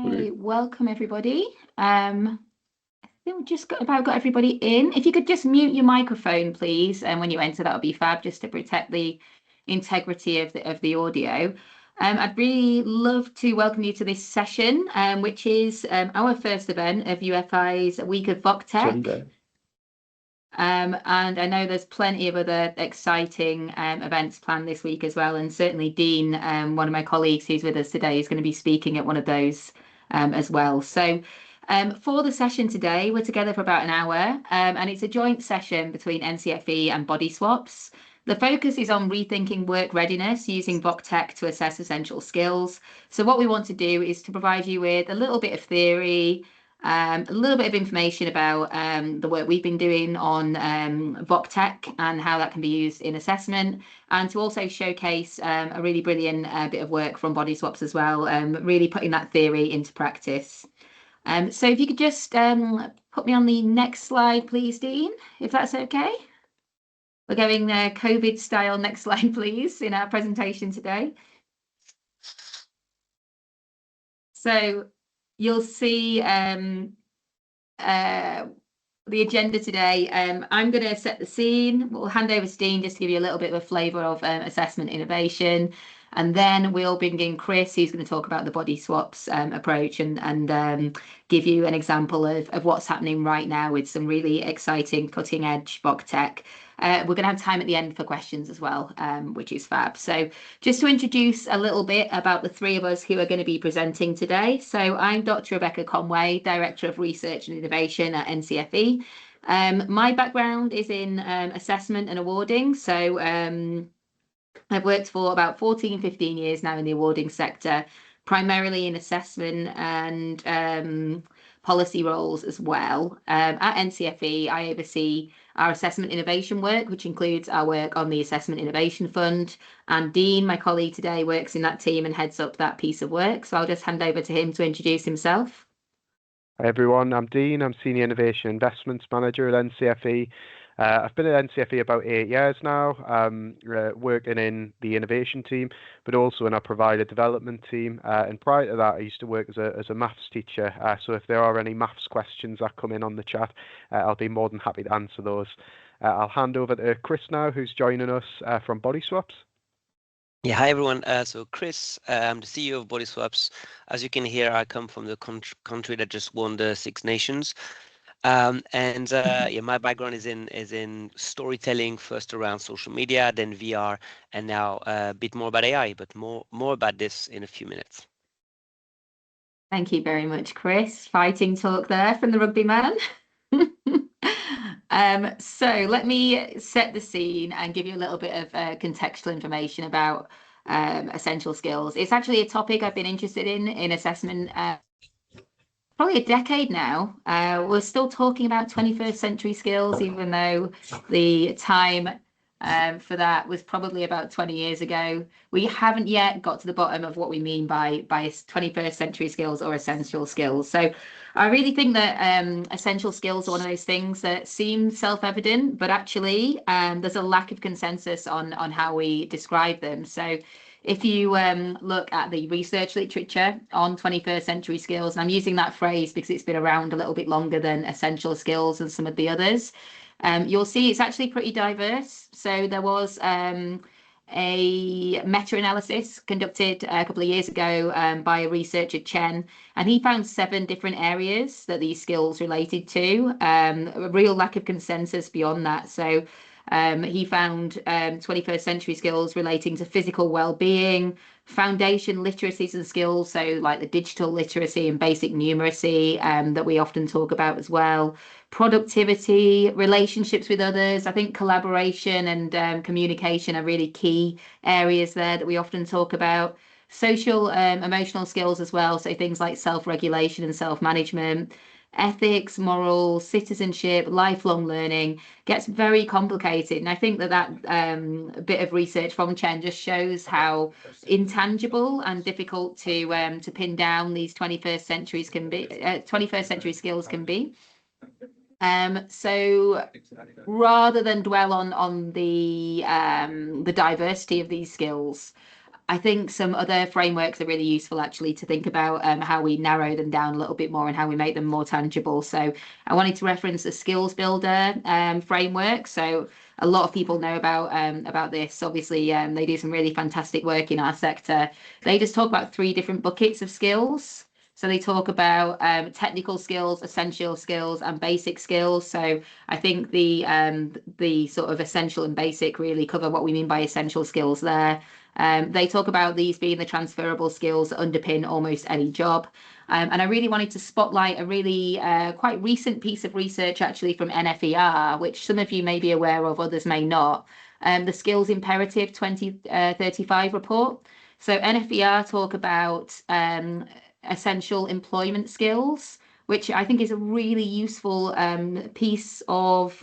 Hey, welcome everybody. I think we've just about got everybody in. If you could just mute your microphone, please, and when you enter, that would be fab, just to protect the integrity of the audio. I'd really love to welcome you to this session, which is our first event of UFI's Week of VocTech. And I know there's plenty of other exciting events planned this week as well. And certainly Dean, one of my colleagues who's with us today, is going to be speaking at one of those as well. So for the session today, we're together for about an hour, and it's a joint session between NCFE and Body Swaps. The focus is on rethinking work readiness using VocTech to assess essential skills. So what we want to do is to provide you with a little bit of theory, a little bit of information about the work we've been doing on VocTech and how that can be used in assessment, and to also showcase a really brilliant bit of work from Body Swaps as well, really putting that theory into practice. So if you could just put me on the next slide, please, Dean, if that's okay. We're going COVID style. Next slide, please, in our presentation today. So you'll see the agenda today. I'm going to set the scene. We'll hand over to Dean just to give you a little bit of a flavour of assessment innovation. And then we'll bring in Chris, who's going to talk about the Body Swaps approach and give you an example of what's happening right now with some really exciting cutting edge VocTech. We're going to have time at the end for questions as well, which is fab. So just to introduce a little bit about the three of us who are going to be presenting today. So I'm Dr. Rebecca Conway, Director of Research and Innovation at NCFE. My background is in assessment and awarding. So I've worked for about 14, 15 years now in the awarding sector, primarily in assessment and policy roles as well. At NCFE, I oversee our assessment innovation work, which includes our work on the Assessment Innovation Fund. And Dean, my colleague today, works in that team and heads up that piece of work. So I'll just hand over to him to introduce himself. Hi everyone, I'm Dean. I'm Senior Innovation Investments Manager at NCFE. I've been at NCFE about 8 years now, working in the innovation team, but also in our provider development team. And prior to that, I used to work as a maths teacher. So if there are any maths questions that come in on the chat, I'll be more than happy to answer those. I'll hand over to Chris now, who's joining us from Body Swaps. Yeah, hi everyone. So Chris, I'm the CEO of Body Swaps. As you can hear, I come from the country that just won the Six Nations. Yeah, my background is in storytelling, first around social media, then VR, and now a bit more about AI, but more about this in a few minutes. Thank you very much, Chris. Fighting talk there from the rugby man. So let me set the scene and give you a little bit of contextual information about essential skills. It's actually a topic I've been interested in assessment probably a decade now. We're still talking about 21st century skills, even though the time for that was probably about 20 years ago. We haven't yet got to the bottom of what we mean by 21st century skills or essential skills. So I really think that essential skills are one of those things that seem self-evident, but actually there's a lack of consensus on how we describe them. So if you look at the research literature on 21st century skills, and I'm using that phrase because it's been around a little bit longer than essential skills and some of the others, you'll see it's actually pretty diverse. So there was a meta-analysis conducted a couple of years ago by a researcher, Chen, and he found 7 different areas that these skills related to, a real lack of consensus beyond that. So he found 21st century skills relating to physical well-being, foundation literacies and skills, so like the digital literacy and basic numeracy that we often talk about as well, productivity, relationships with others. I think collaboration and communication are really key areas there that we often talk about. Social, emotional skills as well, so things like self-regulation and self-management. Ethics, morals, citizenship, lifelong learning gets very complicated. And I think that bit of research from Chen just shows how intangible and difficult to pin down these 21st centuries can be, 21st century skills can be. So rather than dwell on the diversity of these skills, I think some other frameworks are really useful actually to think about how we narrow them down a little bit more and how we make them more tangible. So I wanted to reference the skills builder framework. So a lot of people know about this. Obviously, they do some really fantastic work in our sector. They just talk about 3 different buckets of skills. So they talk about technical skills, essential skills, and basic skills. So I think the sort of essential and basic really cover what we mean by essential skills there. They talk about these being the transferable skills that underpin almost any job. And I really wanted to spotlight a really quite recent piece of research actually from NFER, which some of you may be aware of, others may not, the Skills Imperative 2035 report. So NFER talk about essential employment skills, which I think is a really useful piece of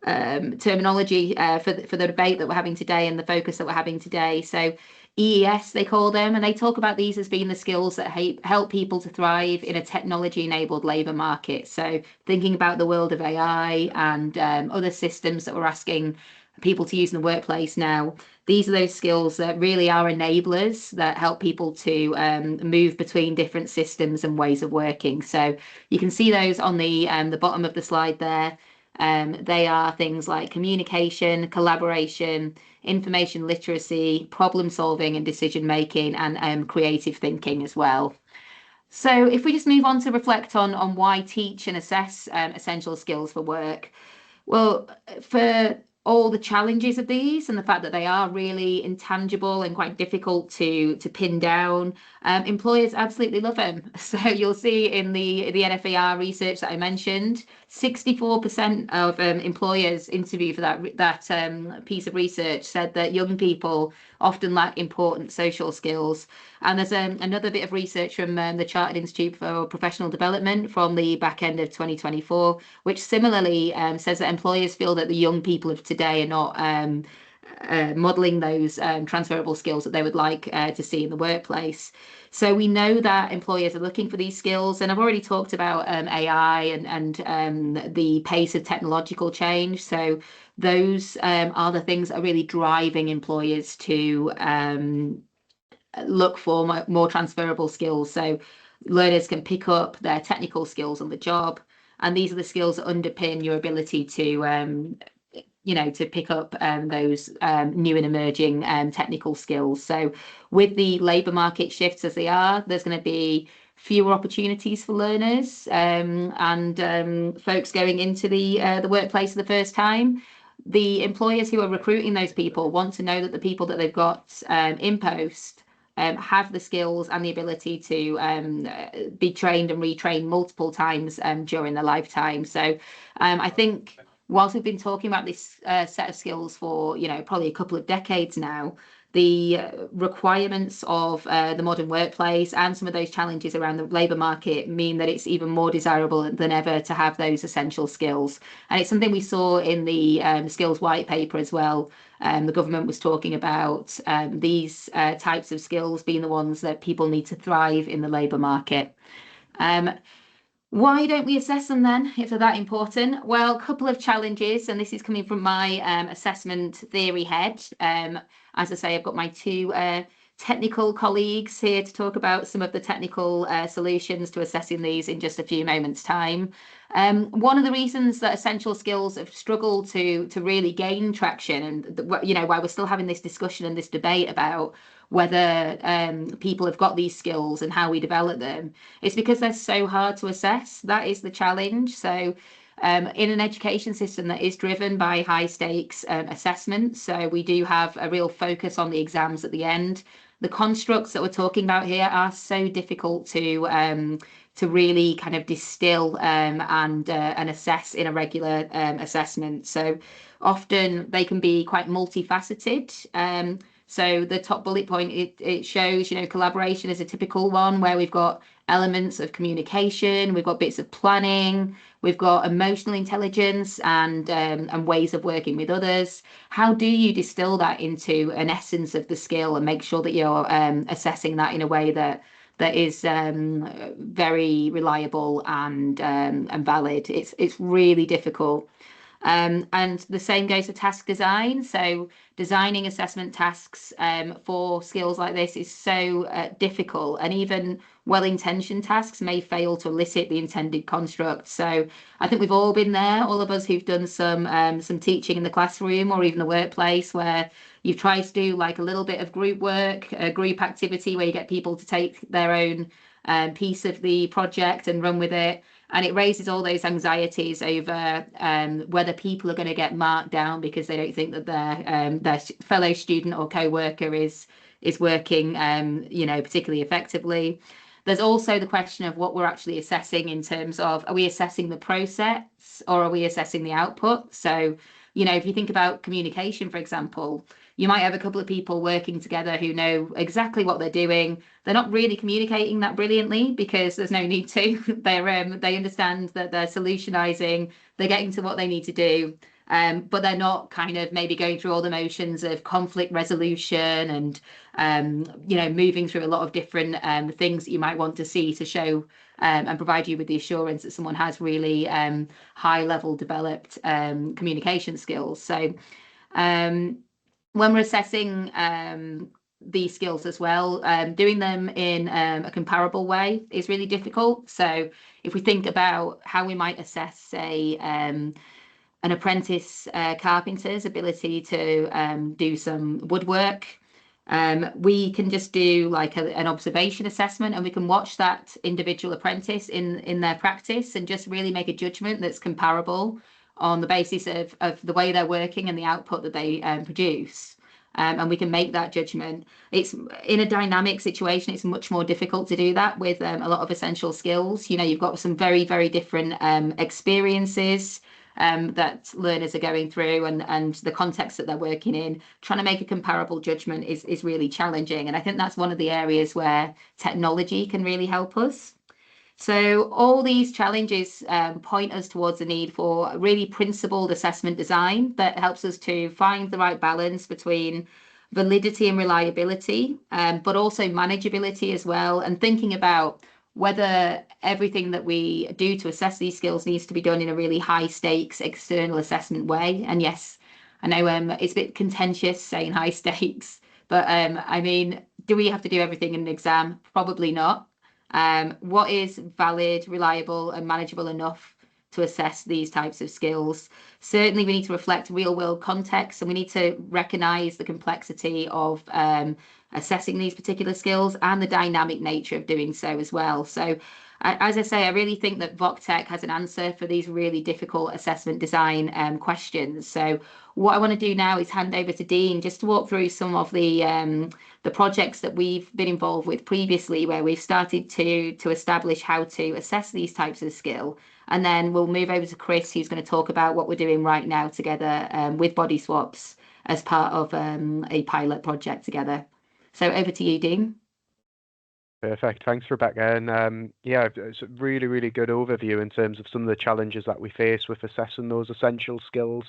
terminology for the debate that we're having today and the focus that we're having today. So EES, they call them, and they talk about these as being the skills that help people to thrive in a technology-enabled labour market. So thinking about the world of AI and other systems that we're asking people to use in the workplace now, these are those skills that really are enablers that help people to move between different systems and ways of working. So you can see those on the bottom of the slide there. They are things like communication, collaboration, information literacy, problem solving and decision making, and creative thinking as well. So if we just move on to reflect on why teach and assess essential skills for work. Well, for all the challenges of these and the fact that they are really intangible and quite difficult to pin down, employers absolutely love them. So you'll see in the NFER research that I mentioned, 64% of employers interviewed for that piece of research said that young people often lack important social skills. And there's another bit of research from the Chartered Institute for Professional Development from the back end of 2024, which similarly says that employers feel that the young people of today are not modeling those transferable skills that they would like to see in the workplace. So we know that employers are looking for these skills, and I've already talked about AI and the pace of technological change. So those are the things that are really driving employers to look for more transferable skills. So learners can pick up their technical skills on the job, and these are the skills that underpin your ability to to pick up those new and emerging technical skills. So with the labour market shifts as they are, there's going to be fewer opportunities for learners and folks going into the workplace for the first time. The employers who are recruiting those people want to know that the people that they've got in post have the skills and the ability to be trained and retrained multiple times during their lifetime. So I think whilst we've been talking about this set of skills for, probably a couple of decades now, the requirements of the modern workplace and some of those challenges around the labour market mean that it's even more desirable than ever to have those essential skills. And it's something we saw in the skills white paper as well. The government was talking about these types of skills being the ones that people need to thrive in the labour market. Why don't we assess them then, if they're that important? Well, a couple of challenges, and this is coming from my assessment theory head. As I say, I've got my 2 technical colleagues here to talk about some of the technical solutions to assessing these in just a few moments' time. One of the reasons that essential skills have struggled to really gain traction, and why we're still having this discussion and this debate about whether people have got these skills and how we develop them, it's because they're so hard to assess. That is the challenge. So in an education system that is driven by high stakes assessments, so we do have a real focus on the exams at the end. The constructs that we're talking about here are so difficult to really kind of distill and assess in a regular assessment. So often they can be quite multifaceted. So the top bullet point, it shows, collaboration is a typical one where we've got elements of communication, we've got bits of planning, we've got emotional intelligence and ways of working with others. How do you distill that into an essence of the skill and make sure that you're assessing that in a way that is very reliable and valid? It's really difficult. And the same goes for task design. So designing assessment tasks for skills like this is so difficult, and even well-intentioned tasks may fail to elicit the intended construct. So I think we've all been there, all of us who've done some teaching in the classroom or even the workplace, where you've tried to do like a little bit of group work, a group activity where you get people to take their own piece of the project and run with it. And it raises all those anxieties over whether people are going to get marked down because they don't think that their fellow student or co-worker is working, particularly effectively. There's also the question of what we're actually assessing in terms of, are we assessing the process or are we assessing the output? So, if you think about communication, for example, you might have a couple of people working together who know exactly what they're doing. They're not really communicating that brilliantly because there's no need to. They understand that they're solutionizing, they're getting to what they need to do, but they're not kind of maybe going through all the motions of conflict resolution and moving through a lot of different things that you might want to see to show and provide you with the assurance that someone has really high level developed communication skills. So when we're assessing these skills as well, doing them in a comparable way is really difficult. So if we think about how we might assess, say, an apprentice carpenter's ability to do some woodwork, we can just do like an observation assessment, and we can watch that individual apprentice in their practice and just really make a judgment that's comparable on the basis of the way they're working and the output that they produce. And we can make that judgment. It's in a dynamic situation, it's much more difficult to do that with a lot of essential skills. You've got some very, very different experiences that learners are going through and the context that they're working in. Trying to make a comparable judgment is really challenging. And I think that's one of the areas where technology can really help us. So all these challenges point us towards the need for really principled assessment design that helps us to find the right balance between validity and reliability, but also manageability as well, and thinking about whether everything that we do to assess these skills needs to be done in a really high stakes external assessment way. And yes, I know it's a bit contentious saying high stakes, but I mean, do we have to do everything in an exam? Probably not. What is valid, reliable, and manageable enough to assess these types of skills? Certainly, we need to reflect real world context, and we need to recognize the complexity of assessing these particular skills and the dynamic nature of doing so as well. So, as I say, I really think that VocTech has an answer for these really difficult assessment design questions. So what I want to do now is hand over to Dean just to walk through some of the projects that we've been involved with previously, where we've started to establish how to assess these types of skill. And then we'll move over to Chris, who's going to talk about what we're doing right now together with Body Swaps as part of a pilot project together. So over to you, Dean. Perfect. Thanks, Rebecca. And yeah, it's a really, really good overview in terms of some of the challenges that we face with assessing those essential skills,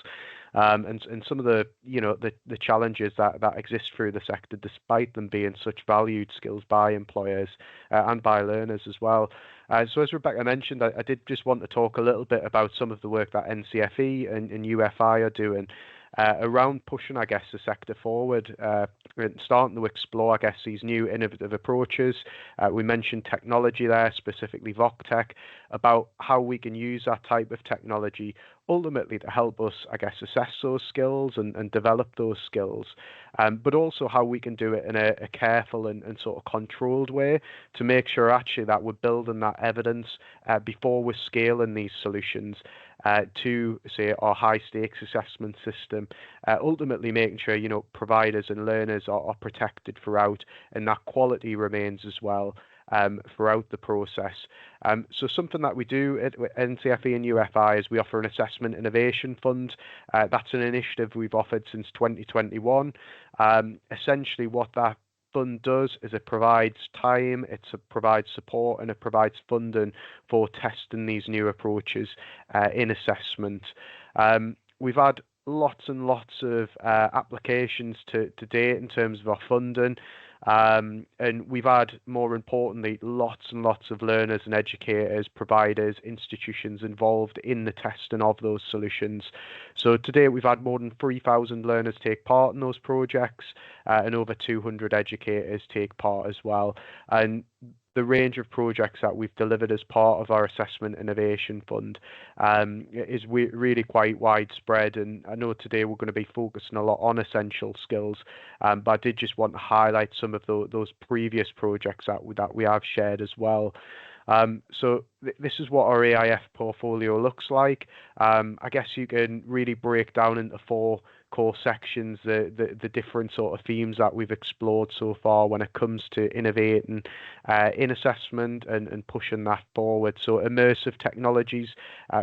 and some of the the challenges that exist through the sector, despite them being such valued skills by employers and by learners as well. So as Rebecca mentioned, I did just want to talk a little bit about some of the work that NCFE and UFI are doing around pushing, I guess, the sector forward, and starting to explore, I guess, these new innovative approaches. We mentioned technology there, specifically VocTech, about how we can use that type of technology ultimately to help us, I guess, assess those skills and develop those skills, but also how we can do it in a careful and sort of controlled way to make sure actually that we're building that evidence before we're scaling these solutions to, say, our high stakes assessment system, ultimately making sure, providers and learners are protected throughout, and that quality remains as well throughout the process. So something that we do at NCFE and UFI is we offer an assessment innovation fund. That's an initiative we've offered since 2021. Essentially what that fund does is it provides time, it provides support, and it provides funding for testing these new approaches in assessment. We've had lots and lots of applications to date in terms of our funding. And we've had, more importantly, lots and lots of learners and educators, providers, institutions involved in the testing of those solutions. So today we've had more than 3,000 learners take part in those projects, and over 200 educators take part as well. And the range of projects that we've delivered as part of our Assessment Innovation Fund is really quite widespread. And I know today we're going to be focusing a lot on essential skills, but I did just want to highlight some of those previous projects that we have shared as well. So this is what our AIF portfolio looks like. I guess you can really break down into 4 core sections the different sort of themes that we've explored so far when it comes to innovating in assessment and pushing that forward. So immersive technologies,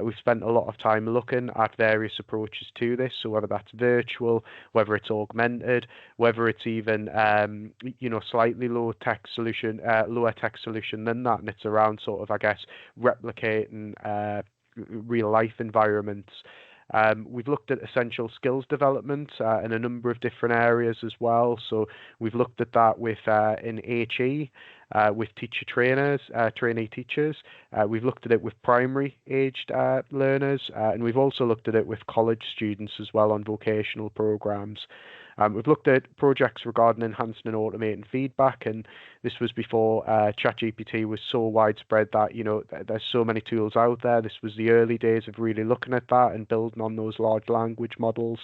we've spent a lot of time looking at various approaches to this. So whether that's virtual, whether it's augmented, whether it's even slightly lower tech solution than that, and it's around sort of, I guess, replicating real life environments. We've looked at essential skills development in a number of different areas as well. So we've looked at that with in HE, with teacher trainers, trainee teachers. We've looked at it with primary aged learners, and we've also looked at it with college students as well on vocational programs. We've looked at projects regarding enhancing and automating feedback, and this was before ChatGPT was so widespread that, there's so many tools out there. This was the early days of really looking at that and building on those large language models.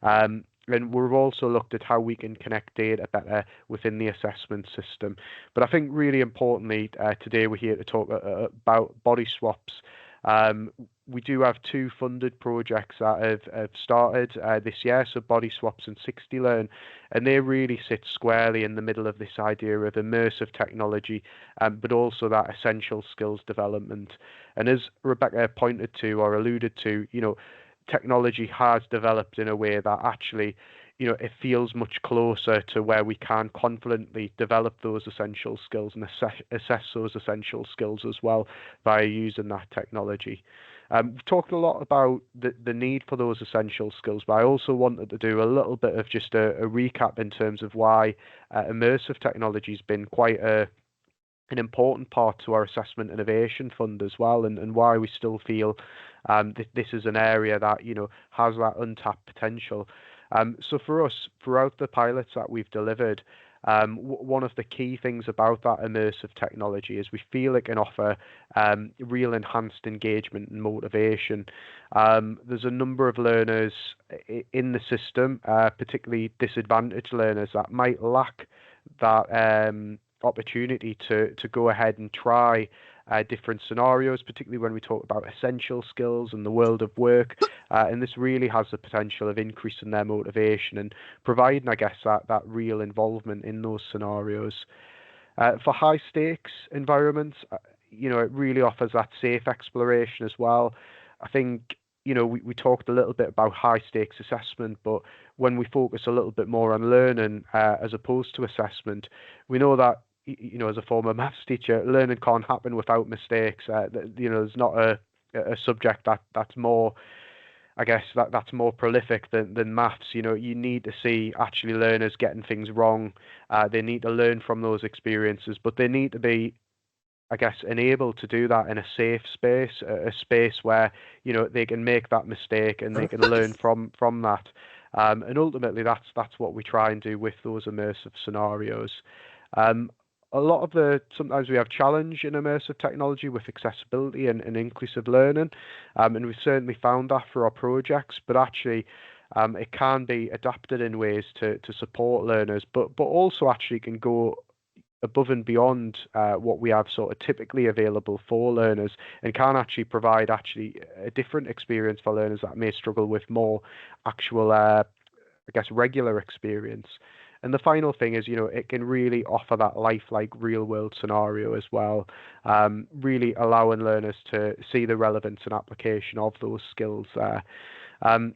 And we've also looked at how we can connect data better within the assessment system. But I think really importantly, today we're here to talk about body swaps. We do have 2 funded projects that have started this year, so Body Swaps and 60 Learn, and they really sit squarely in the middle of this idea of immersive technology, but also that essential skills development. And as Rebecca pointed to or alluded to, technology has developed in a way that actually, it feels much closer to where we can confidently develop those essential skills and assess those essential skills as well by using that technology. We've talked a lot about the need for those essential skills, but I also wanted to do a little bit of just a recap in terms of why immersive technology has been quite an important part to our Assessment Innovation Fund as well, and why we still feel this is an area that has that untapped potential. So for us, throughout the pilots that we've delivered, one of the key things about that immersive technology is we feel it can offer real enhanced engagement and motivation. There's a number of learners in the system, particularly disadvantaged learners, that might lack that opportunity to go ahead and try different scenarios, particularly when we talk about essential skills and the world of work. And this really has the potential of increasing their motivation and providing, I guess, that real involvement in those scenarios. For high stakes environments, it really offers that safe exploration as well. I think, we talked a little bit about high stakes assessment, but when we focus a little bit more on learning as opposed to assessment, we know that, as a former maths teacher, learning can't happen without mistakes. There's not a subject that's more, I guess, that's more prolific than maths. You need to see actually learners getting things wrong. They need to learn from those experiences, but they need to be, I guess, enabled to do that in a safe space, a space where, they can make that mistake and they can learn from that. And ultimately, that's what we try and do with those immersive scenarios. Sometimes we have challenge in immersive technology with accessibility and inclusive learning, and we've certainly found that for our projects, but actually it can be adapted in ways to support learners, but also actually can go above and beyond what we have sort of typically available for learners, and can actually provide a different experience for learners that may struggle with more actual, I guess, regular experience. And the final thing is, it can really offer that lifelike real world scenario as well, really allowing learners to see the relevance and application of those skills there. I'm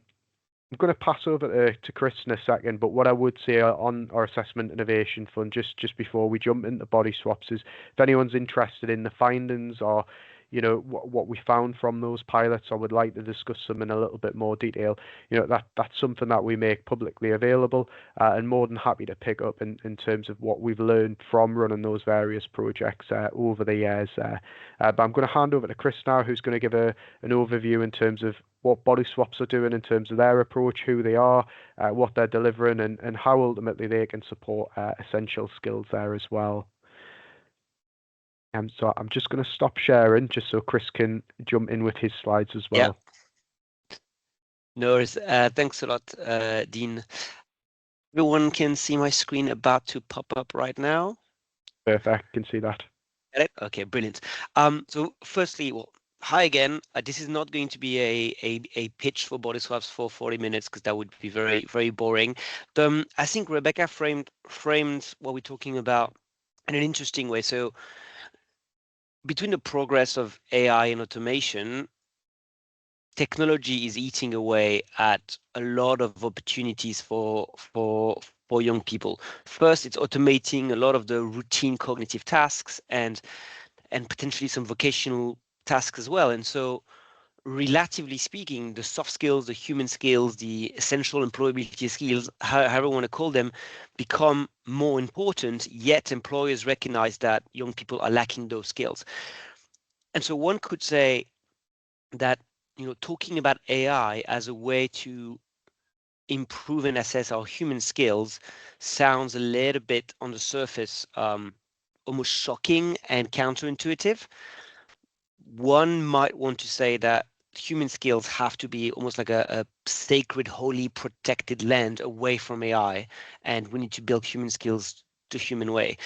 going to pass over to Chris in a second, but what I would say on our Assessment Innovation Fund, just before we jump into body swaps, is if anyone's interested in the findings or you know, what we found from those pilots. I would like to discuss them in a little bit more detail. You know, that's something that we make publicly available, and more than happy to pick up in terms of what we've learned from running those various projects over the years. But I'm going to hand over to Chris now, who's going to give an overview in terms of what body swaps are doing in terms of their approach, who they are, what they're delivering, and how ultimately they can support essential skills there as well. So I'm just going to stop sharing just so Chris can jump in with his slides as well. Yeah. No worries. Thanks a lot, Dean. Everyone can see my screen about to pop up right now. Perfect. Can see that. Okay, brilliant. So firstly, well, hi again. This is not going to be a pitch for body swaps for 40 minutes because that would be very, very boring. I think Rebecca framed what we're talking about in an interesting way. So between the progress of AI and automation, technology is eating away at a lot of opportunities for young people. First, it's automating a lot of the routine cognitive tasks and potentially some vocational tasks as well. And so, relatively speaking, the soft skills, the human skills, the essential employability skills, however you want to call them, become more important, yet employers recognize that young people are lacking those skills. And so one could say that, you know, talking about AI as a way to improve and assess our human skills sounds a little bit on the surface almost shocking and counterintuitive. One might want to say that human skills have to be almost like a sacred, holy, protected land away from AI, and we need to build human skills the human way.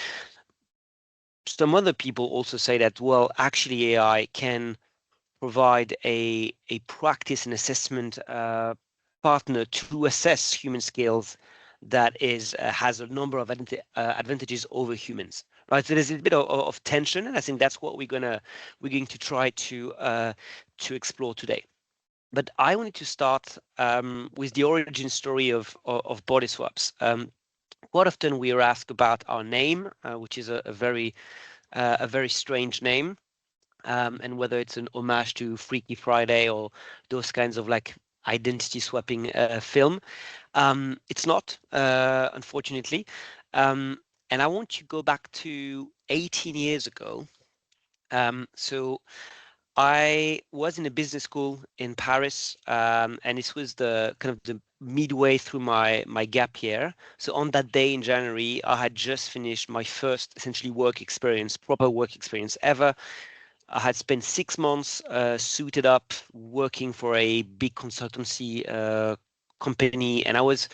Some other people also say that, well, actually AI can provide a practice and assessment partner to assess human skills that is has a number of advantages over humans, right? So there's a bit of tension, and I think that's what we're going to try to explore today. But I wanted to start with the origin story of body swaps. Quite often we are asked about our name, which is a very strange name. And whether it's an homage to Freaky Friday or those kinds of like identity swapping film. It's not, unfortunately. And I want to go back to 18 years ago. So I was in a business school in Paris, and this was the kind of the midway through my gap year. So on that day in January, I had just finished my first essentially proper work experience ever. I had spent 6 months suited up working for a big consultancy company, and I was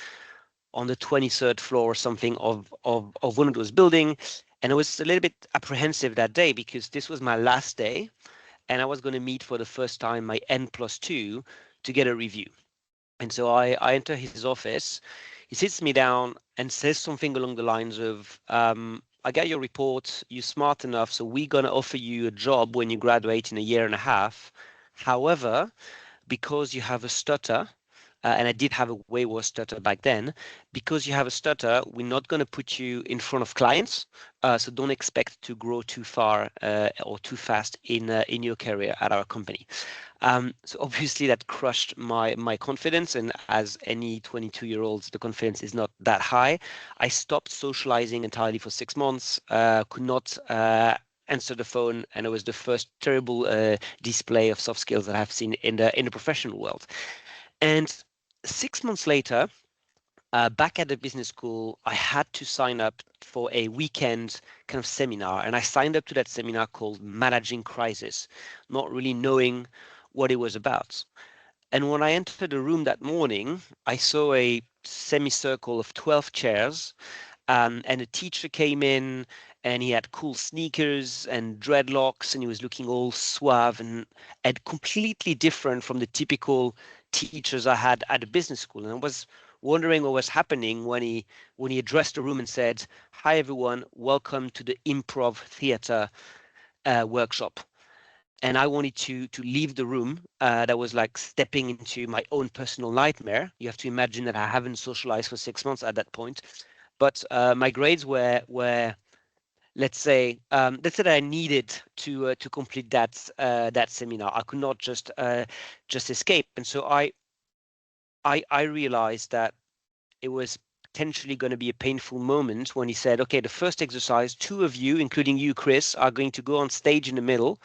on the 23rd floor or something of one of those buildings. And I was a little bit apprehensive that day because this was my last day, and I was going to meet for the first time my N+2 to get a review. And so I enter his office. He sits me down and says something along the lines of, I got your report, you're smart enough, so we're going to offer you a job when you graduate in a year and a half. However, because you have a stutter, and I did have a way worse stutter back then, because you have a stutter, we're not going to put you in front of clients, so don't expect to grow too far or too fast in your career at our company. So obviously that crushed my confidence, and as any 22-year-olds, the confidence is not that high. I stopped socializing entirely for 6 months, could not answer the phone, and it was the first terrible display of soft skills that I've seen in the professional world. And 6 months later, back at the business school, I had to sign up for a weekend kind of seminar, and I signed up to that seminar called Managing Crisis, not really knowing what it was about. And when I entered the room that morning, I saw a semicircle of 12 chairs, and a teacher came in, and he had cool sneakers and dreadlocks, and he was looking all suave and completely different from the typical teachers I had at the business school. And I was wondering what was happening when he addressed the room and said, "Hi everyone, welcome to the improv theater workshop." And I wanted to leave the room. That was like stepping into my own personal nightmare. You have to imagine that I haven't socialized for 6 months at that point, but my grades were let's say that I needed to complete that seminar. I could not just escape, and so I realized that it was potentially going to be a painful moment when he said, okay, the first exercise, two of you, including you, Chris, are going to go on stage in the middle.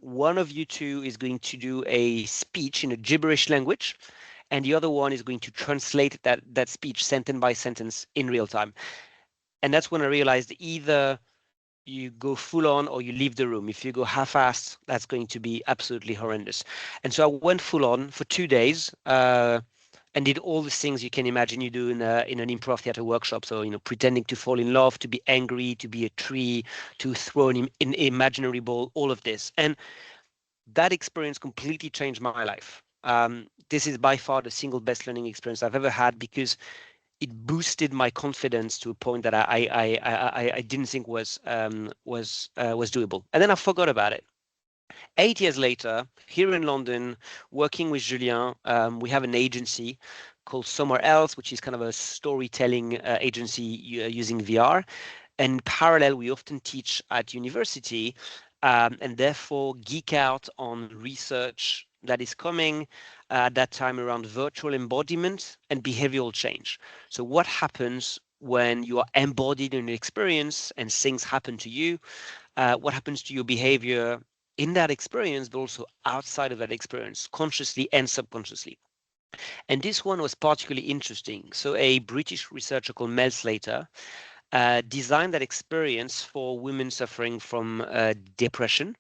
One of you two is going to do a speech in a gibberish language, and the other one is going to translate that speech sentence by sentence in real time. And that's when I realized either you go full on or you leave the room. If you go half-assed, that's going to be absolutely horrendous. And so I went full on for 2 days and did all the things you can imagine you do in an improv theater workshop. So, pretending to fall in love, to be angry, to be a tree, to throw an imaginary ball, all of this. And that experience completely changed my life. This is by far the single best learning experience I've ever had, because it boosted my confidence to a point that I didn't think was doable, and then I forgot about it. 8 years later, here in London, working with Julien, we have an agency called Somewhere Else, which is kind of a storytelling agency using VR. And in parallel, we often teach at university, and therefore geek out on research that is coming at that time around virtual embodiment and behavioral change. So what happens when you are embodied in an experience and things happen to you? What happens to your behavior in that experience, but also outside of that experience, consciously and subconsciously? And this one was particularly interesting. So a British researcher called Mel Slater designed that experience for women suffering from depression.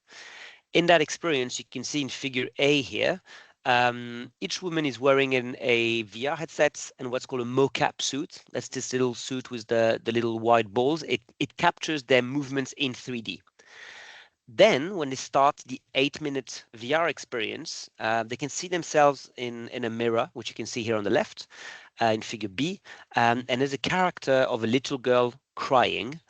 In that experience, you can see in figure A here, each woman is wearing a VR headset and what's called a mocap suit. That's this little suit with the little white balls. It captures their movements in 3D. Then, when they start the 8-minute VR experience, they can see themselves in a mirror, which you can see here on the left in figure B. And there's a character of a little girl crying.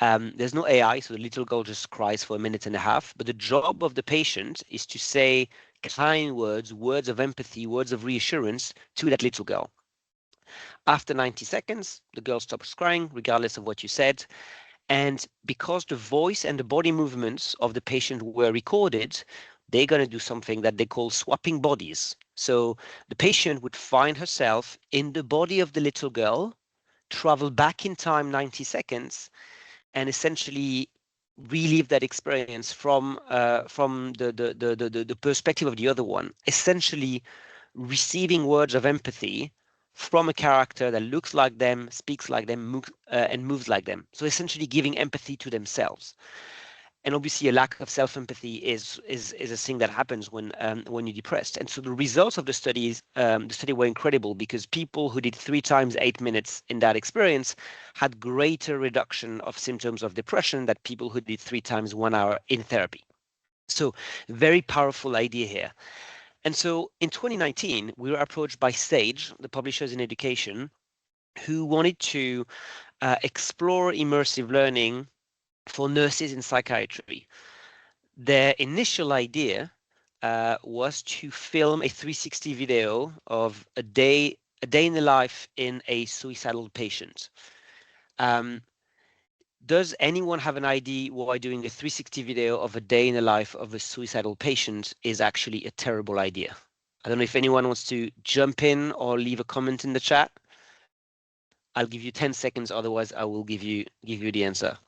There's no AI, so the little girl just cries for a minute and a half. But the job of the patient is to say kind words, words of empathy, words of reassurance to that little girl. After 90 seconds, the girl stops crying, regardless of what you said. And because the voice and the body movements of the patient were recorded, they're going to do something that they call swapping bodies. So the patient would find herself in the body of the little girl, travel back in time 90 seconds, and essentially relive that experience from the perspective of the other one, essentially receiving words of empathy from a character that looks like them, speaks like them, and moves like them. So essentially giving empathy to themselves. And obviously a lack of self-empathy is a thing that happens when you're depressed. And so the results of the study were incredible, because people who did 3 times 8 minutes in that experience had greater reduction of symptoms of depression than people who did 3 times 1 hour in therapy. So very powerful idea here. And so in 2019, we were approached by Sage, the publishers in education, who wanted to explore immersive learning for nurses in psychiatry. Their initial idea was to film a 360 video of a day in the life in a suicidal patient. Does anyone have an idea why doing a 360 video of a day in the life of a suicidal patient is actually a terrible idea? I don't know if anyone wants to jump in or leave a comment in the chat. I'll give you 10 seconds, otherwise I will give you the answer.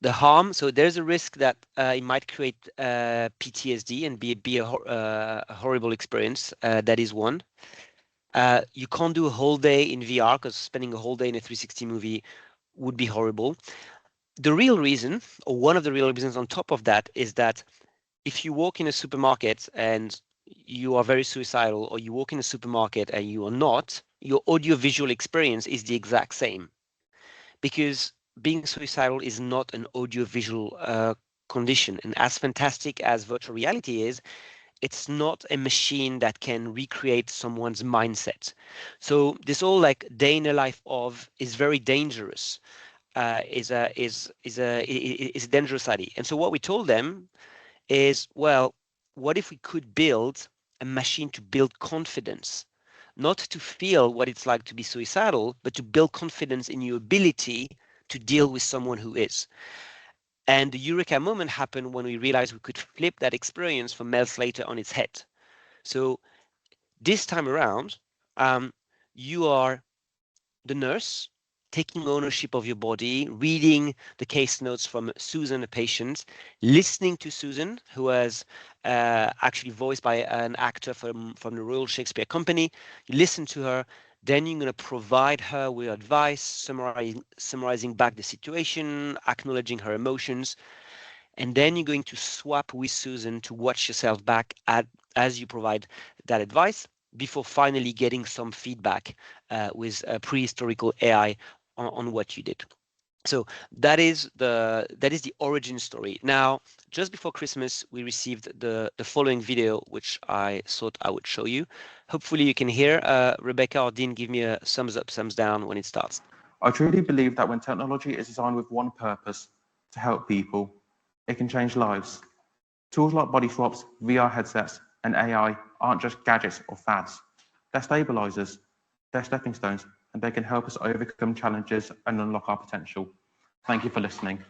The harm, so there's a risk that it might create PTSD and be a horrible experience. That is one. You can't do a whole day in VR, because spending a whole day in a 360 movie would be horrible. The real reason, or one of the real reasons on top of that, is that if you walk in a supermarket and you are very suicidal, or you walk in a supermarket and you are not, your audio-visual experience is the exact same. Because being suicidal is not an audio-visual condition. And as fantastic as virtual reality is, it's not a machine that can recreate someone's mindset. So this whole like day in the life of is very dangerous. Is a dangerous idea. And so what we told them is, well, what if we could build a machine to build confidence, not to feel what it's like to be suicidal, but to build confidence in your ability to deal with someone who is. And the eureka moment happened when we realized we could flip that experience from Mel Slater on its head. So this time around, you are the nurse taking ownership of your body, reading the case notes from Susan, the patient, listening to Susan, who was actually voiced by an actor from the Royal Shakespeare Company. You listen to her, then you're going to provide her with advice, summarizing back the situation, acknowledging her emotions, and then you're going to swap with Susan to watch yourself back as you provide that advice before finally getting some feedback with a prehistorical AI on what you did. So that is the origin story. Now, just before Christmas, we received the following video, which I thought I would show you. Hopefully you can hear. Rebecca or Dean, give me a thumbs up, thumbs down when it starts. I truly believe that when technology is designed with one purpose, to help people, it can change lives. Tools like body swaps, VR headsets, and AI aren't just gadgets or fads. They're stabilizers, they're stepping stones, and they can help us overcome challenges and unlock our potential. Thank you for listening.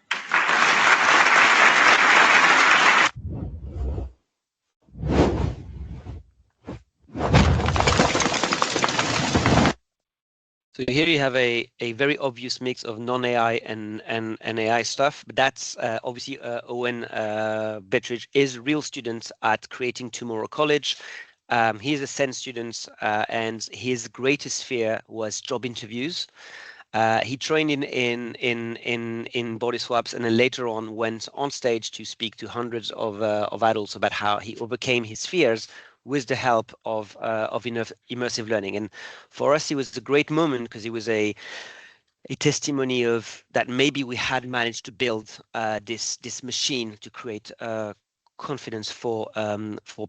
So here you have a very obvious mix of non-AI and AI stuff, but that's obviously Owen Bettridge is a real student at Creating Tomorrow College. He's a SEN student, and his greatest fear was job interviews. He trained in body swaps, and then later on went on stage to speak to hundreds of adults about how he overcame his fears with the help of immersive learning. And for us, it was a great moment because it was a testimony of that maybe we had managed to build this machine to create confidence for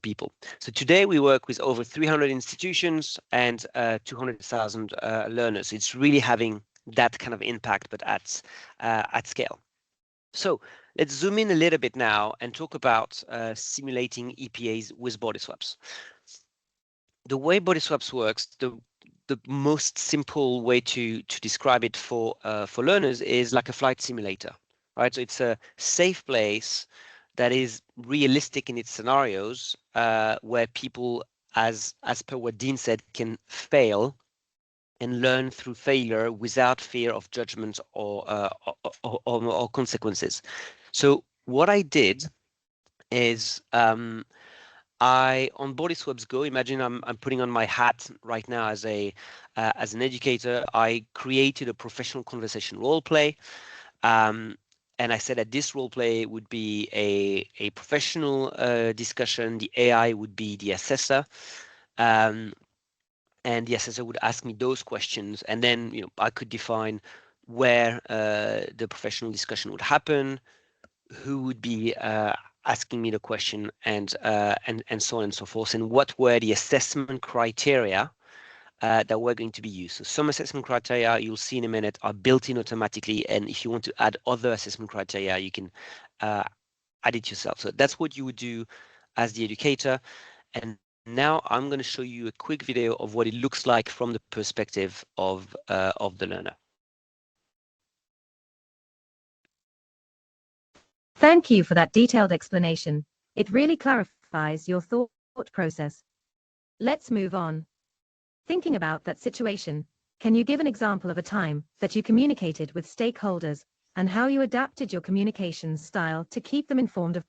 people. So today we work with over 300 institutions and 200,000 learners. It's really having that kind of impact, but at scale. So let's zoom in a little bit now and talk about simulating EPAs with body swaps. The way body swaps works, the most simple way to describe it for learners is like a flight simulator, right? So it's a safe place that is realistic in its scenarios, where people, as per what Dean said, can fail and learn through failure without fear of judgment or consequences. So what I did is on Body Swaps Go, imagine I'm putting on my hat right now as an educator. I created a professional conversation role play. And I said that this role play would be a professional discussion. The AI would be the assessor. And the assessor would ask me those questions, and then I could define where the professional discussion would happen, who would be asking me the question, and so on and so forth, and what were the assessment criteria that were going to be used. So some assessment criteria you'll see in a minute are built in automatically, and if you want to add other assessment criteria, you can add it yourself. So that's what you would do as the educator. And now I'm going to show you a quick video of what it looks like from the perspective of the learner. Thank you for that detailed explanation. It really clarifies your thought process. Let's move on. Thinking about that situation, can you give an example of a time that you communicated with stakeholders and how you adapted your communication style to keep them informed of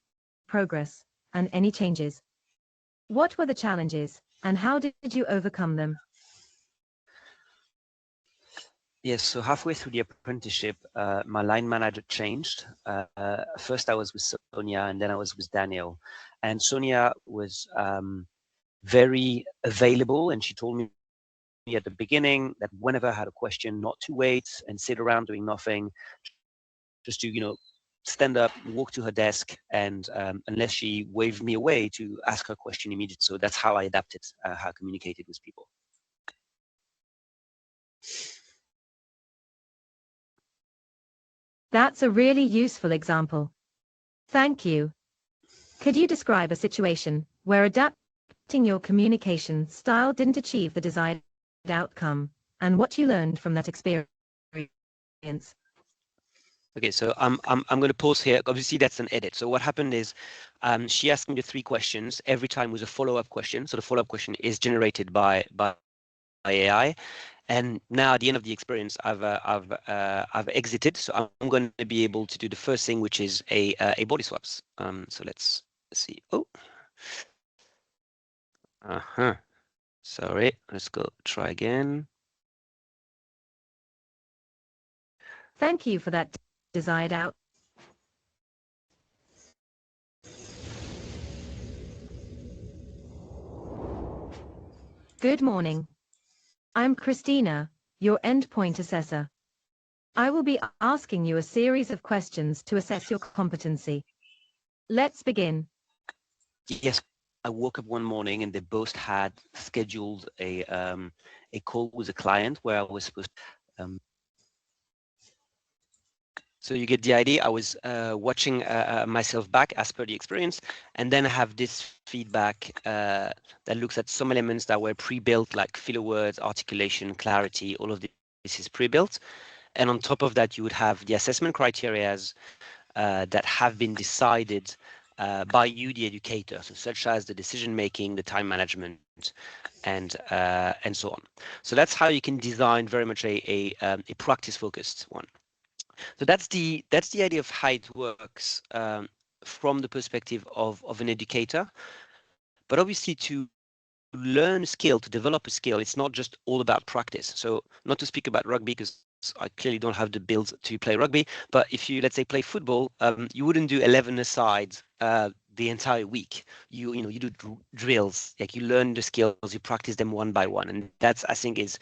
progress and any changes? What were the challenges and how did you overcome them? Yes, so halfway through the apprenticeship, my line manager changed. First I was with Sonia, and then I was with Daniel. And Sonia was very available, and she told me at the beginning that whenever I had a question, not to wait and sit around doing nothing, just to stand up, walk to her desk, and unless she waved me away, to ask her question immediately. So that's how I adapted how I communicated with people. That's a really useful example. Thank you. Could you describe a situation where adapting your communication style didn't achieve the desired outcome, and what you learned from that experience? Okay, so I'm going to pause here. Obviously, that's an edit. So what happened is she asked me the 3 questions. Every time was a follow-up question. So the follow-up question is generated by AI. And now at the end of the experience, I've exited. So I'm going to be able to do the first thing, which is a body swaps. So let's see. Oh. Sorry. Let's go try again. Thank you for that desired out. Good morning. I'm Christina, your endpoint assessor. I will be asking you a series of questions to assess your competency. Let's begin. Yes, I woke up one morning and they both had scheduled a call with a client where I was supposed to, so you get the idea. I was watching myself back as per the experience, and then I have this feedback that looks at some elements that were pre-built, like filler words, articulation, clarity. All of this is pre-built, and on top of that, you would have the assessment criteria that have been decided by you, the educator, so such as the decision making, the time management, and so on. So that's how you can design very much a practice focused one. So that's the idea of how it works from the perspective of an educator. But obviously, to learn a skill, to develop a skill, it's not just all about practice. So not to speak about rugby, because I clearly don't have the build to play rugby, but if you, let's say, play football, you wouldn't do 11 aside the entire week. You know, you do drills, like you learn the skills, you practice them one by one, and that's, I think, is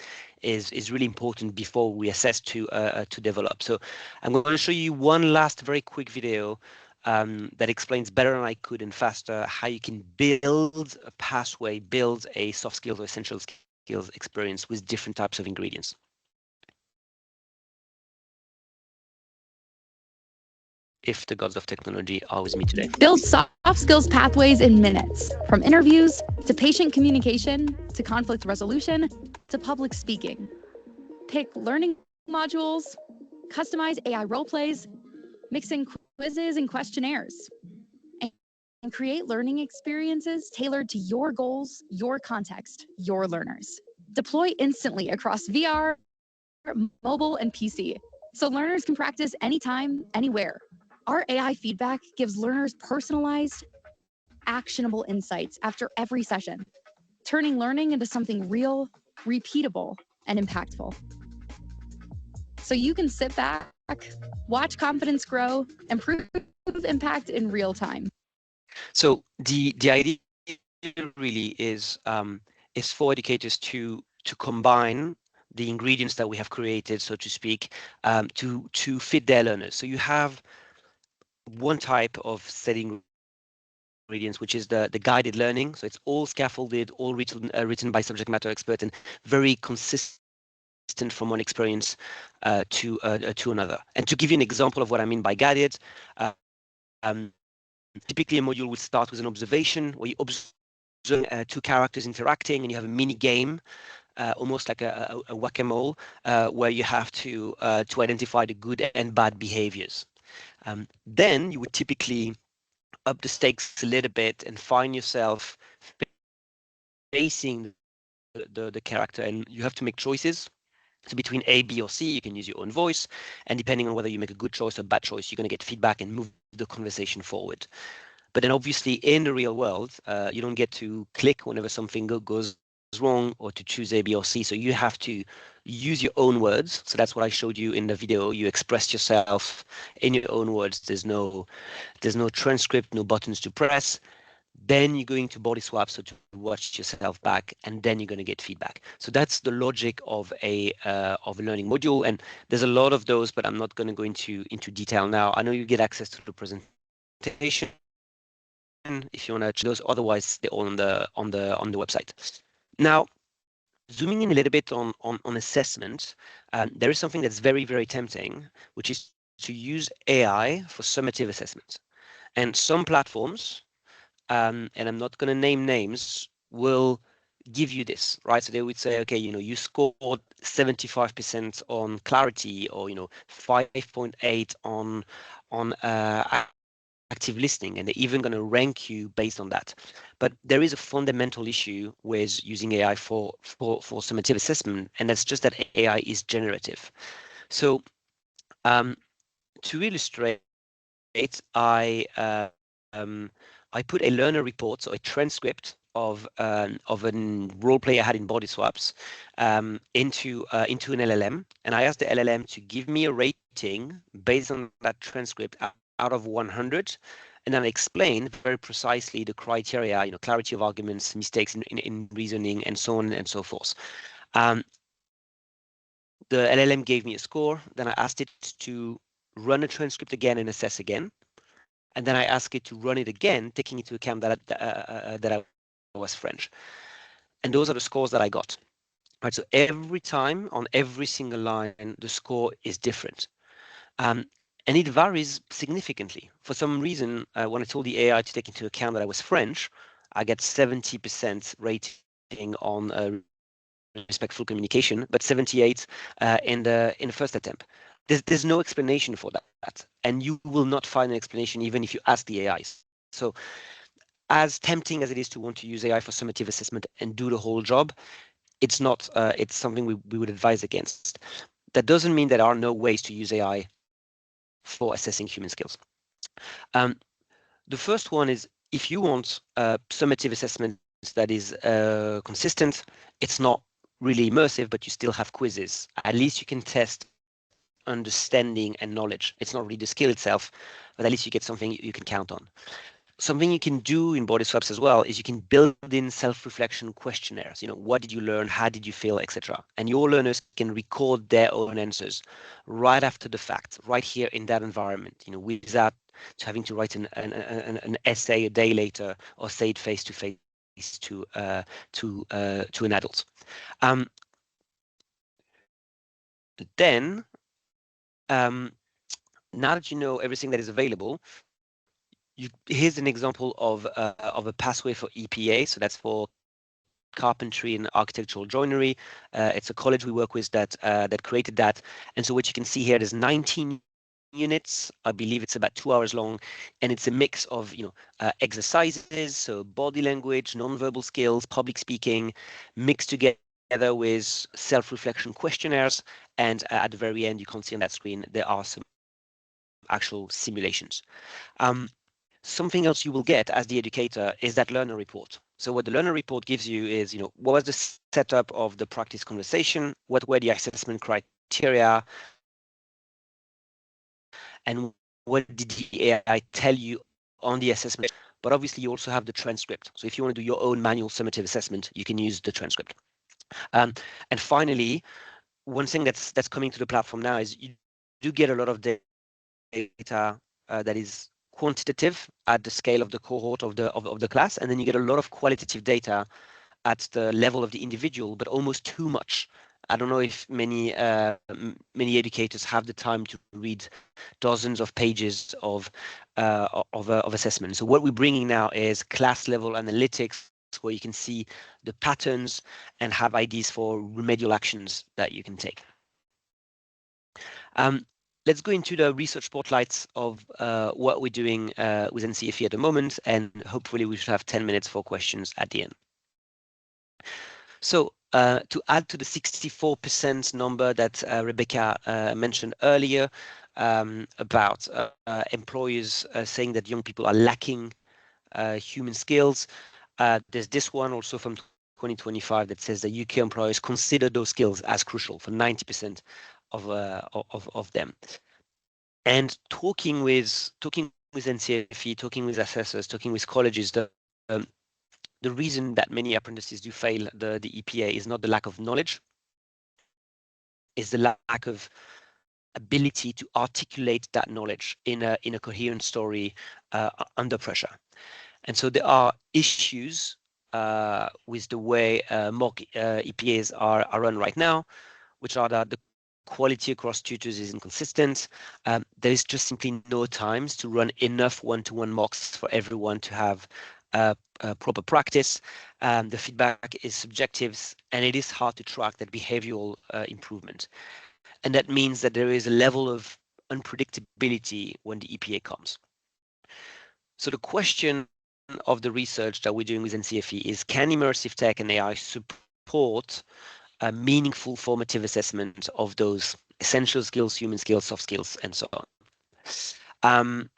really important before we assess to develop. So I'm going to show you one last very quick video that explains better than I could and faster how you can build a pathway, build a soft skills or essential skills experience with different types of ingredients. If the gods of technology are with me today. Build soft skills pathways in minutes, from interviews to patient communication to conflict resolution to public speaking. Pick learning modules, customize AI role plays, mix in quizzes and questionnaires, and create learning experiences tailored to your goals, your context, your learners. Deploy instantly across VR, mobile, and PC, so learners can practice anytime, anywhere. Our AI feedback gives learners personalized, actionable insights after every session, turning learning into something real, repeatable, and impactful. So you can sit back, watch confidence grow, and prove impact in real time. So the idea really is for educators to combine the ingredients that we have created, so to speak, to fit their learners. So you have one type of setting ingredients, which is the guided learning. So it's all scaffolded, all written by subject matter experts, and very consistent from one experience to another. And to give you an example of what I mean by guided, typically a module would start with an observation where you observe 2 characters interacting, and you have a mini game, almost like a whack-a-mole, where you have to identify the good and bad behaviors. Then you would typically up the stakes a little bit and find yourself facing the character, and you have to make choices. So between A, B, or C, you can use your own voice, and depending on whether you make a good choice or bad choice, you're going to get feedback and move the conversation forward. But then obviously in the real world, you don't get to click whenever something goes wrong or to choose A, B, or C. So you have to use your own words. So that's what I showed you in the video. You express yourself in your own words. There's no transcript, no buttons to press. Then you're going to body swap, so to watch yourself back, and then you're going to get feedback. So that's the logic of a learning module, and there's a lot of those, but I'm not going to go into detail now. I know you get access to the presentation if you want to check those. Otherwise, they're all on the website. Now, zooming in a little bit on assessment, there is something that's very, very tempting, which is to use AI for summative assessment. And some platforms, and I'm not going to name names, will give you this, right? So they would say, okay, you scored 75% on clarity, or 5.8 on active listening, and they're even going to rank you based on that. But there is a fundamental issue with using AI for summative assessment, and that's just that AI is generative. So to illustrate, I put a learner report, so a transcript of a role play I had in Body Swaps into an LLM, and I asked the LLM to give me a rating based on that transcript out of 100, and then I explained very precisely the criteria, clarity of arguments, mistakes in reasoning, and so on and so forth. The LLM gave me a score. Then I asked it to run a transcript again and assess again. And then I asked it to run it again, taking into account that I was French. And those are the scores that I got. Right, so every time on every single line, the score is different. And it varies significantly. For some reason, when I told the AI to take into account that I was French, I get 70% rating on respectful communication, but 78 in the first attempt. There's no explanation for that, and you will not find an explanation even if you ask the AI. So as tempting as it is to want to use AI for summative assessment and do the whole job, it's not. It's something we would advise against. That doesn't mean there are no ways to use AI for assessing human skills. The first one is, if you want summative assessment that is consistent, it's not really immersive, but you still have quizzes. At least you can test understanding and knowledge. It's not really the skill itself, but at least you get something you can count on. Something you can do in Body Swaps as well is you can build in self-reflection questionnaires. What did you learn? How did you feel, etc. And your learners can record their own answers right after the fact, right here in that environment, without having to write an essay a day later or say it face to face to an adult. Then, now that you know everything that is available, here's an example of a pathway for EPA. So that's for carpentry and architectural joinery. It's a college we work with that created that. And so what you can see here, there's 19 units. I believe it's about 2 hours long, and it's a mix of exercises, so body language, non-verbal skills, public speaking, mixed together with self-reflection questionnaires. And at the very end, you can see on that screen there are some actual simulations. Something else you will get as the educator is that learner report. So what the learner report gives you is, what was the setup of the practice conversation? What were the assessment criteria? And what did the AI tell you on the assessment? But obviously, you also have the transcript. So if you want to do your own manual summative assessment, you can use the transcript. And finally, one thing that's coming to the platform now is you do get a lot of data that is quantitative at the scale of the cohort of the class, and then you get a lot of qualitative data at the level of the individual, but almost too much. I don't know if many educators have the time to read dozens of pages of assessment. So what we're bringing now is class level analytics, where you can see the patterns and have ideas for remedial actions that you can take. Let's go into the research spotlights of what we're doing with NCFE at the moment, and hopefully we should have 10 minutes for questions at the end. So to add to the 64% number that Rebecca mentioned earlier about employers saying that young people are lacking human skills, there's this one also from 2025 that says that UK employers consider those skills as crucial for 90% of them. And talking with NCFE, talking with assessors, talking with colleges, the reason that many apprentices do fail the EPA is not the lack of knowledge, is the lack of ability to articulate that knowledge in a coherent story under pressure. And so there are issues with the way mock EPAs are run right now, which are that the quality across tutors is inconsistent. There is just simply no times to run enough one-to-one mocks for everyone to have proper practice. The feedback is subjective, and it is hard to track that behavioral improvement. And that means that there is a level of unpredictability when the EPA comes. So the question of the research that we're doing with NCFE is, can immersive tech and AI support a meaningful formative assessment of those essential skills, human skills, soft skills, and so on?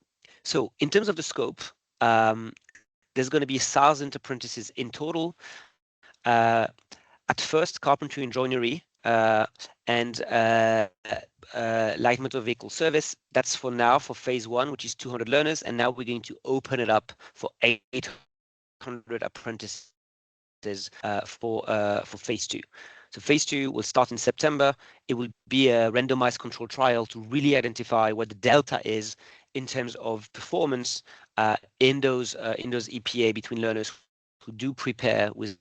So in terms of the scope, there's going to be 1,000 apprentices in total. At first, carpentry and joinery and light motor vehicle service. That's for now for phase 1, which is 200 learners. And now we're going to open it up for 800 apprentices for phase 2. So phase 2 will start in September. It will be a randomized control trial to really identify what the delta is in terms of performance in those EPA between learners who do prepare with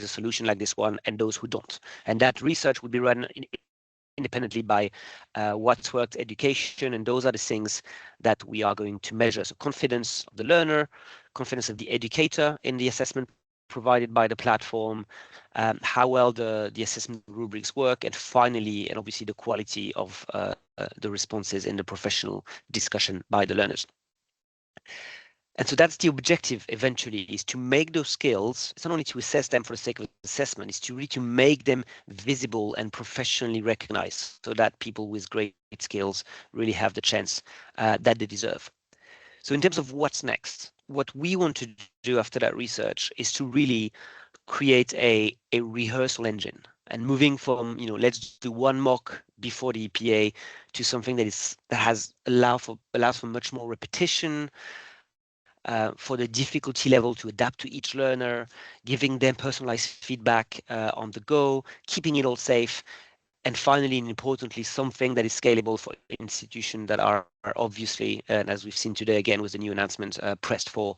a solution like this one and those who don't. And that research will be run independently by What's Worked Education, and those are the things that we are going to measure. So confidence of the learner, confidence of the educator in the assessment provided by the platform, how well the assessment rubrics work, and finally, and obviously, the quality of the responses in the professional discussion by the learners. And so that's the objective eventually, is to make those skills, it's not only to assess them for the sake of assessment, it's to really to make them visible and professionally recognized so that people with great skills really have the chance that they deserve. So in terms of what's next, what we want to do after that research is to really create a rehearsal engine, and moving from, let's do one mock before the EPA to something that allows for much more repetition, for the difficulty level to adapt to each learner, giving them personalized feedback on the go, keeping it all safe, and finally and importantly, something that is scalable for institutions that are obviously, and as we've seen today again with the new announcement, pressed for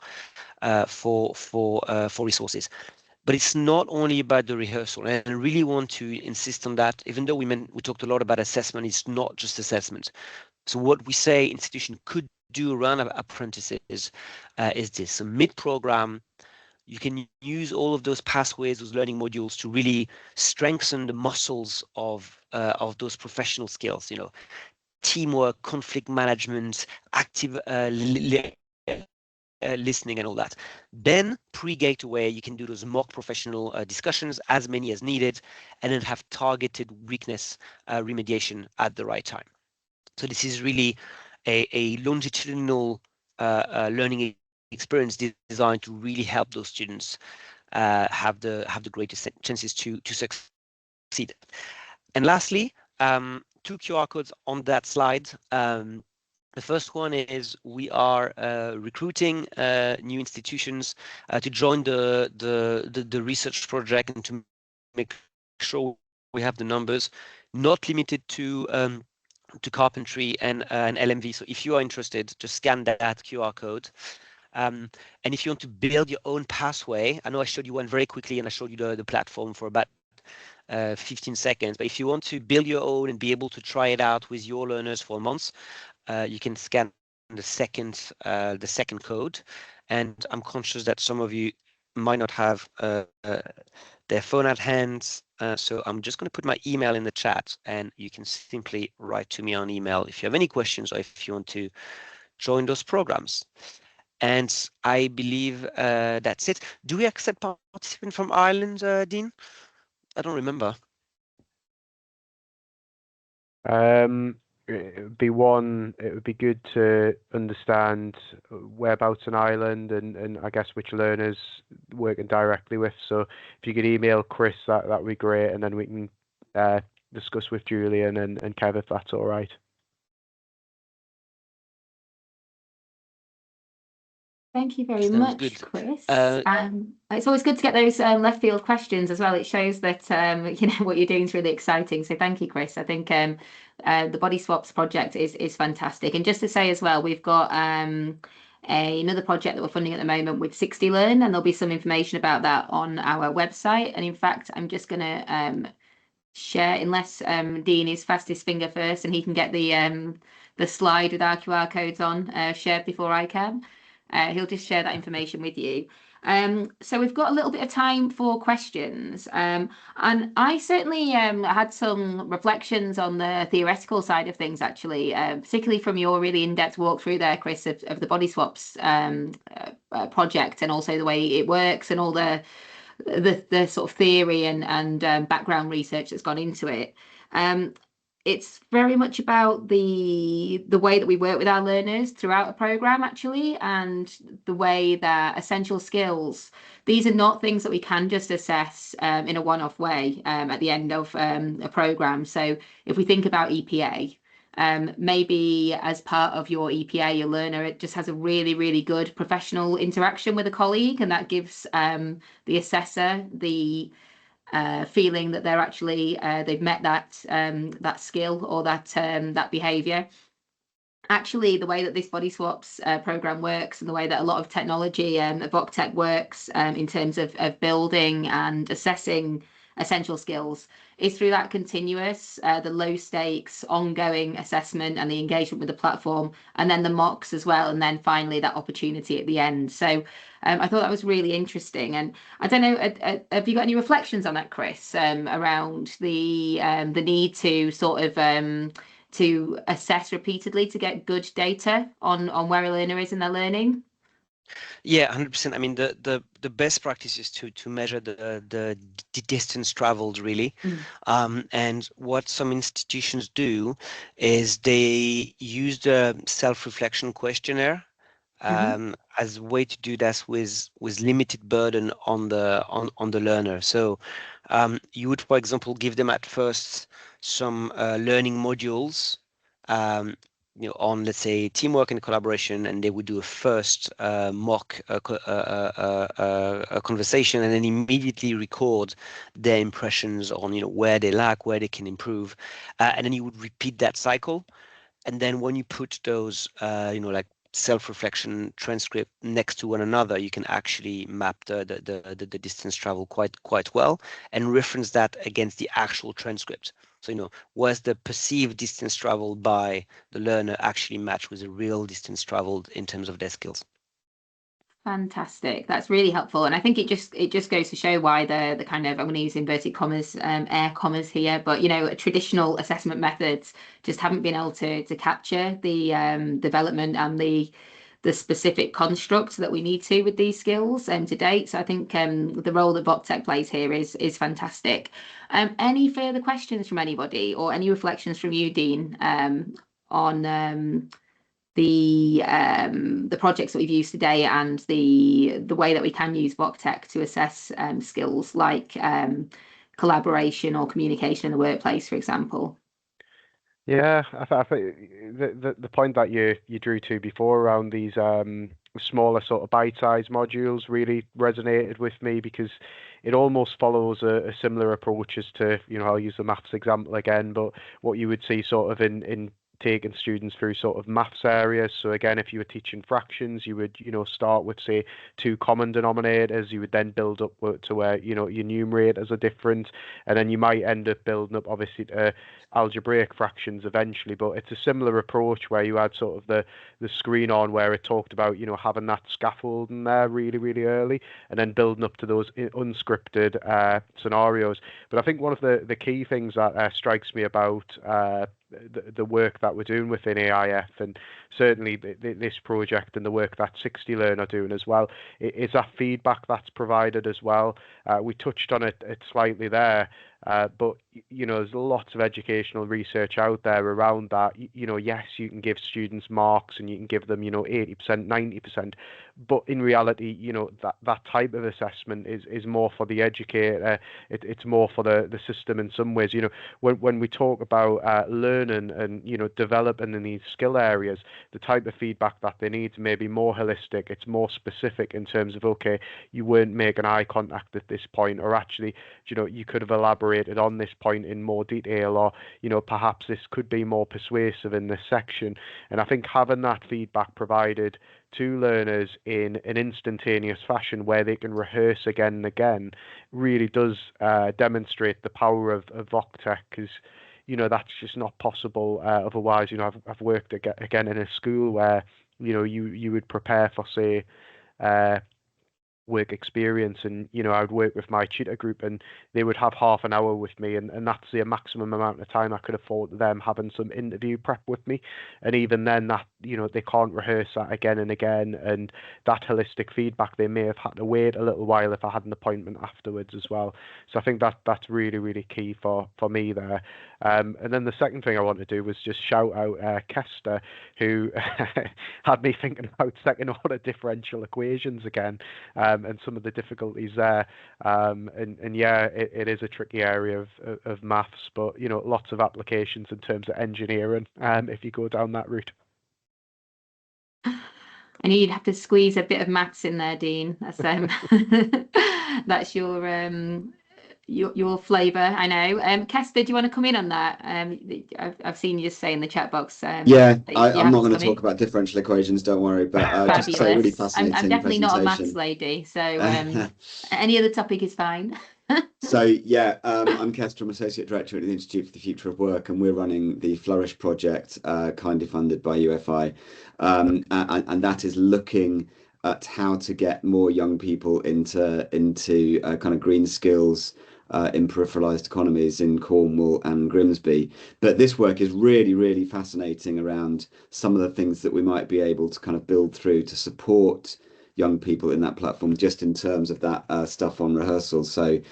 resources. But it's not only about the rehearsal, and I really want to insist on that. Even though we talked a lot about assessment, it's not just assessment. So what we say institution could do around apprentices is this. So mid-program, you can use all of those pathways, those learning modules, to really strengthen the muscles of those professional skills. Teamwork, conflict management, active listening, and all that. Then pre-gateway, you can do those mock professional discussions, as many as needed, and then have targeted weakness remediation at the right time. So this is really a longitudinal learning experience designed to really help those students have the greatest chances to succeed. And lastly, 2 QR codes on that slide. The first one is we are recruiting new institutions to join the research project and to make sure we have the numbers, not limited to carpentry and LMV. So if you are interested, just scan that QR code. And if you want to build your own pathway, I know I showed you one very quickly and I showed you the platform for about 15 seconds, but if you want to build your own and be able to try it out with your learners for months, you can scan the second code. And I'm conscious that some of you might not have their phone at hand. So I'm just going to put my email in the chat, and you can simply write to me on email if you have any questions or if you want to join those programs. And I believe that's it. Do we accept participants from Ireland, Dean? I don't remember. It would be good to understand whereabouts in Ireland and I guess which learners working directly with. So if you could email Chris, that would be great, and then we can discuss with Julian and Kev if that's all right. Thank you very Sounds much, good. Chris. It's always good to get those left field questions as well. It shows that what you're doing is really exciting. So thank you, Chris. I think the Body Swaps project is fantastic. And just to say as well, we've got another project that we're funding at the moment with 60 Learn, and there'll be some information about that on our website. And in fact, I'm just going to share, unless Dean is fastest finger first and he can get the slide with our QR codes on shared before I can. He'll just share that information with you. So we've got a little bit of time for questions. And I certainly had some reflections on the theoretical side of things, actually, particularly from your really in-depth walkthrough there, Chris, of the body swaps project, and also the way it works and all the sort of theory and background research that's gone into it. It's very much about the way that we work with our learners throughout a program, actually, and the way that essential skills, these are not things that we can just assess in a one-off way at the end of a program. So if we think about EPA, maybe as part of your EPA, your learner, it just has a really, really good professional interaction with a colleague, and that gives the assessor the feeling that they're actually they've met that skill or that behavior. Actually, the way that this body swaps program works, and the way that a lot of technology VocTech works in terms of building and assessing essential skills, is through that continuous, the low stakes, ongoing assessment and the engagement with the platform, and then the mocks as well, and then finally that opportunity at the end. So I thought that was really interesting. And I don't know, have you got any reflections on that, Chris, around the need to sort of to assess repeatedly to get good data on where a learner is in their learning? Yeah, 100%. I mean, the best practice is to measure the distance traveled, really. And what some institutions do is they use the self-reflection questionnaire as a way to do this with limited burden on the learner. So you would, for example, give them at first some learning modules on, let's say, teamwork and collaboration, and they would do a first mock conversation, and then immediately record their impressions on where they lack, where they can improve, and then you would repeat that cycle. And then when you put those like self-reflection transcript next to one another, you can actually map the distance travel quite well and reference that against the actual transcript. So, was the perceived distance traveled by the learner actually match with the real distance traveled in terms of their skills? Fantastic. That's really helpful. And I think it just goes to show why the kind of, I'm going to use inverted commas, air commas here, but traditional assessment methods just haven't been able to capture the development and the specific construct that we need to with these skills to date. So I think the role that VocTech plays here is fantastic. Any further questions from anybody, or any reflections from you, Dean, on the projects that we've used today, and the way that we can use VocTech to assess skills like collaboration or communication in the workplace, for example? Yeah, I think the point that you drew to before around these smaller sort of bite-sized modules really resonated with me, because it almost follows a similar approach as to, I'll use the maths example again, but what you would see sort of in taking students through sort of maths areas. So again, if you were teaching fractions, you would, start with, say, two common denominators. You would then build up to where, your numerators are different, and then you might end up building up, obviously, to algebraic fractions eventually. But it's a similar approach where you had sort of the screen on where it talked about, having that scaffolding there really, really early, and then building up to those unscripted scenarios. But I think one of the key things that strikes me about the work that we're doing within AIF, and certainly this project and the work that 60 Learn are doing as well, is that feedback that's provided as well. We touched on it slightly there, but there's lots of educational research out there around that. Yes, you can give students marks and you can give them 80%, 90%, but in reality, that type of assessment is more for the educator. It's more for the system in some ways. When we talk about learning and developing in these skill areas, the type of feedback that they need may be more holistic. It's more specific in terms of, okay, you weren't making eye contact at this point, or actually, you could have elaborated on this point in more detail, or perhaps this could be more persuasive in this section. And I think having that feedback provided to learners in an instantaneous fashion where they can rehearse again and again really does demonstrate the power of VocTech, because that's just not possible otherwise. I've worked again in a school where you would prepare for, say, work experience, and I would work with my tutor group, and they would have half an hour with me, and that's the maximum amount of time I could afford them having some interview prep with me. And even then, that they can't rehearse that again and again, and that holistic feedback, they may have had to wait a little while if I had an appointment afterwards as well. So I think that's really, really key for me there. And then the second thing I want to do was just shout out Kester, who had me thinking about second order differential equations again, and some of the difficulties there. And yeah, it is a tricky area of maths, but lots of applications in terms of engineering if you go down that route. I knew you'd have to squeeze a bit of maths in there, Dean. That's that's your flavour, I know. Kester, do you want to come in on that? I've seen you just say in the chat box. Yeah, I'm not going to talk about differential equations, don't worry, but just to say, really fascinating. I'm definitely not a maths lady, so any other topic is fine. So yeah, I'm Kester, I'm Associate Director at the Institute for the Future of Work, and we're running the Flourish project, kindly funded by UFI, and that is looking at how to get more young people into kind of green skills in peripheralized economies in Cornwall and Grimsby. But this work is really, really fascinating around some of the things that we might be able to kind of build through to support young people in that platform, just in terms of that stuff on rehearsal. So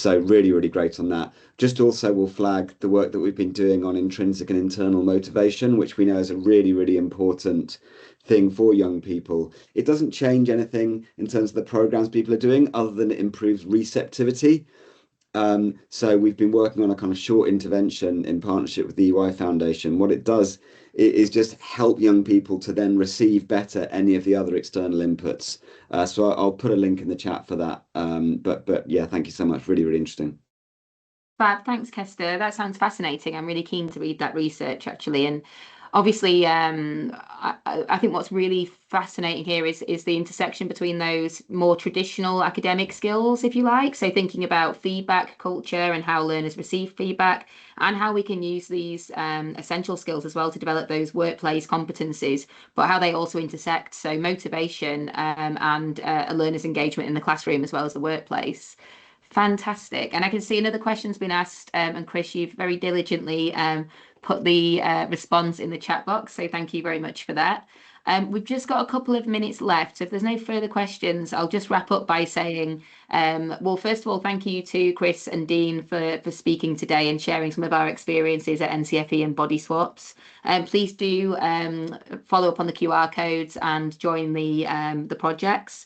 really, really great on that. Just also will flag the work that we've been doing on intrinsic and internal motivation, which we know is a really, really important thing for young people. It doesn't change anything in terms of the programs people are doing, other than it improves receptivity. So we've been working on a kind of short intervention in partnership with the UI Foundation. What it does is just help young people to then receive better any of the other external inputs. So I'll put a link in the chat for that. But yeah, thank you so much. Really, really interesting. Fab, thanks, Kester. That sounds fascinating. I'm really keen to read that research, actually. And obviously, I think what's really fascinating here is the intersection between those more traditional academic skills, if you like. So thinking about feedback culture and how learners receive feedback, and how we can use these essential skills as well to develop those workplace competencies, but how they also intersect. So motivation and a learner's engagement in the classroom as well as the workplace. Fantastic. And I can see another question's been asked, and Chris, you've very diligently put the response in the chat box, so thank you very much for that. We've just got a couple of minutes left, so if there's no further questions, I'll just wrap up by saying, well, first of all, thank you to Chris and Dean for speaking today and sharing some of our experiences at NCFE and Body Swaps. Please do follow up on the QR codes and join the projects.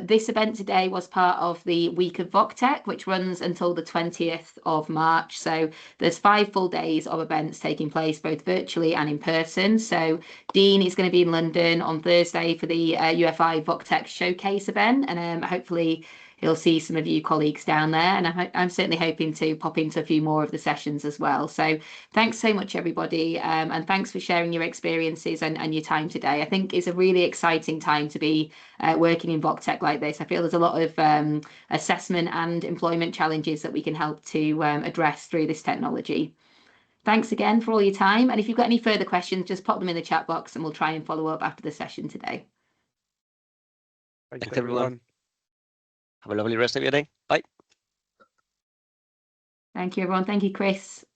This event today was part of the week of VocTech, which runs until the 20th of March. So there's 5 full days of events taking place, both virtually and in person. So Dean is going to be in London on Thursday for the UFI VocTech showcase event, and hopefully he'll see some of you colleagues down there, and I'm certainly hoping to pop into a few more of the sessions as well. So thanks so much, everybody, and thanks for sharing your experiences and your time today. I think it's a really exciting time to be working in VocTech like this. I feel there's a lot of assessment and employment challenges that we can help to address through this technology. Thanks again for all your time, and if you've got any further questions, just pop them in the chat box and we'll try and follow up after the session today. Thanks everyone. Have a lovely rest of your day. Bye. Thank you, everyone. Thank you, Chris.